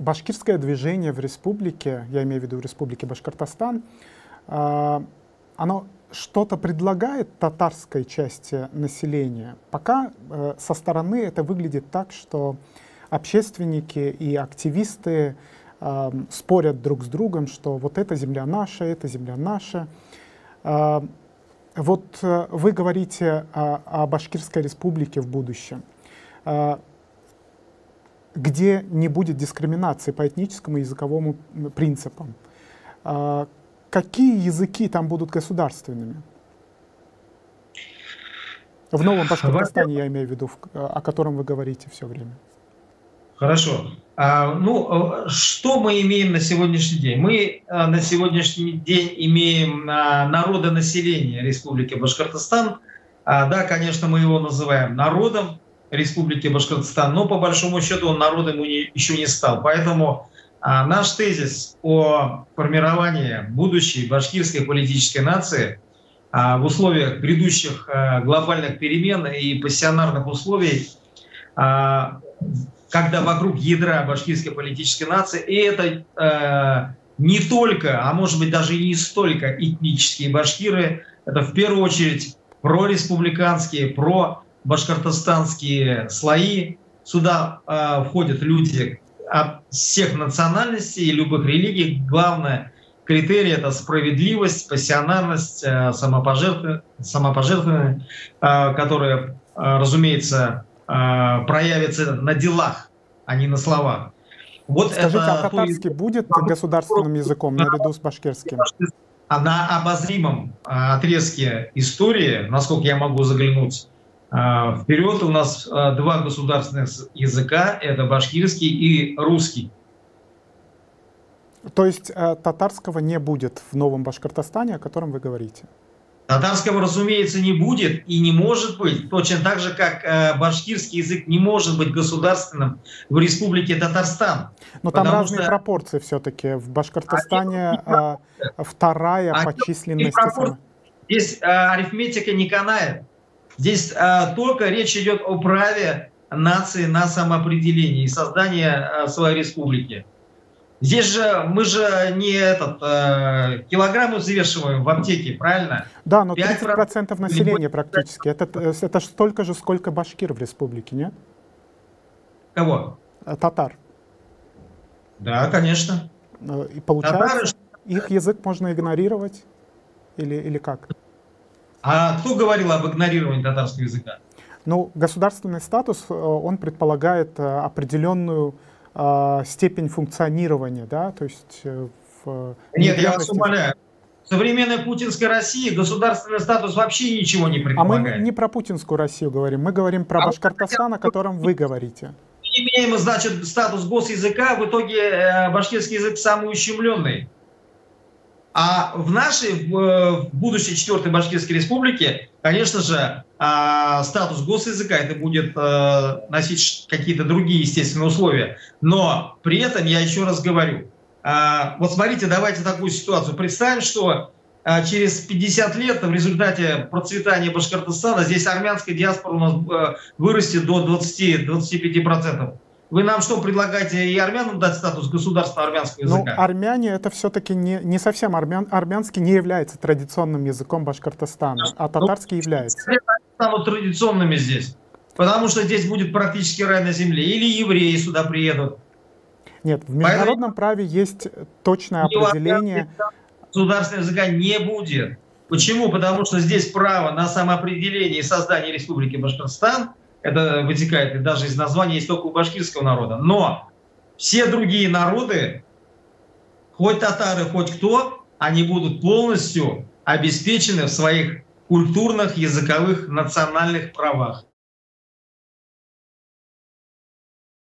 башкирское движение в республике, я имею в виду в республике Башкортостан, оно что-то предлагает татарской части населения. Пока со стороны это выглядит так, что общественники и активисты спорят друг с другом, что вот эта земля наша, эта земля наша. Вот вы говорите о Башкирской республике в будущем, где не будет дискриминации по этническому и языковому принципам. Какие языки там будут государственными? В новом Башкортостане, я имею в виду, о котором вы говорите все время. Хорошо. Ну, что мы имеем на сегодняшний день? Мы на сегодняшний день имеем народонаселение Республики Башкортостан. Да, конечно, мы его называем народом Республики Башкортостан, но по большому счету он народом еще не стал. Поэтому наш тезис о формировании будущей башкирской политической нации в условиях грядущих глобальных перемен и пассионарных условий, когда вокруг ядра башкирской политической нации, и это не только, а может быть даже и не столько этнические башкиры, это в первую очередь прореспубликанские, пробашкортостанские слои. Сюда входят люди от всех национальностей и любых религий. Главное критерий — это справедливость, пассионарность, самопожертвование, которое, разумеется, проявится на делах, а не на словах. Вот. Скажите, а татарский будет государственным языком наряду с башкирским? На обозримом отрезке истории, насколько я могу заглянуть вперед, у нас два государственных языка — это башкирский и русский. То есть татарского не будет в новом Башкортостане, о котором вы говорите? Татарского, разумеется, не будет и не может быть, точно так же, как башкирский язык не может быть государственным в Республике Татарстан. Но там разные пропорции все-таки. В Башкортостане вторая по численности. Здесь арифметика не канает. Здесь только речь идет о праве нации на самоопределение и создание своей республики. Здесь же мы же не килограммы взвешиваем в аптеке, правильно? Да, но 30% населения практически. Это столько же, сколько башкир в республике, нет? Кого? Татар. Да, конечно. И получается, их язык можно игнорировать? Или как? А кто говорил об игнорировании татарского языка? Ну, государственный статус, он предполагает определенную степень функционирования, да, то есть... Нет, я вас умоляю. В современной путинской России государственный статус вообще ничего не предполагает. А мы не про путинскую Россию говорим, мы говорим про Башкортостан, о котором вы говорите. Мы имеем, значит, статус госязыка, в итоге башкирский язык самый ущемленный. А в нашей, в будущей 4-й Башкирской республике, конечно же, статус госязыка это будет носить какие-то другие естественные условия. Но при этом, я еще раз говорю, вот смотрите, давайте такую ситуацию. Представим, что через 50 лет в результате процветания Башкортостана здесь армянская диаспора у нас вырастет до 20-25%. Вы нам что, предлагаете и армянам дать статус государства армянского языка? Ну, армяне это все-таки не совсем армянский не является традиционным языком Башкортостана, а татарский является. Станут традиционными здесь, потому что здесь будет практически рай на земле. Или евреи сюда приедут. Нет, в международном праве есть точное определение. Государственного языка не будет. Почему? Потому что здесь право на самоопределение и создание Республики Башкортостан, это вытекает даже из названия, есть только у башкирского народа. Но все другие народы, хоть татары, хоть кто, они будут полностью обеспечены в своих культурных, языковых, национальных правах.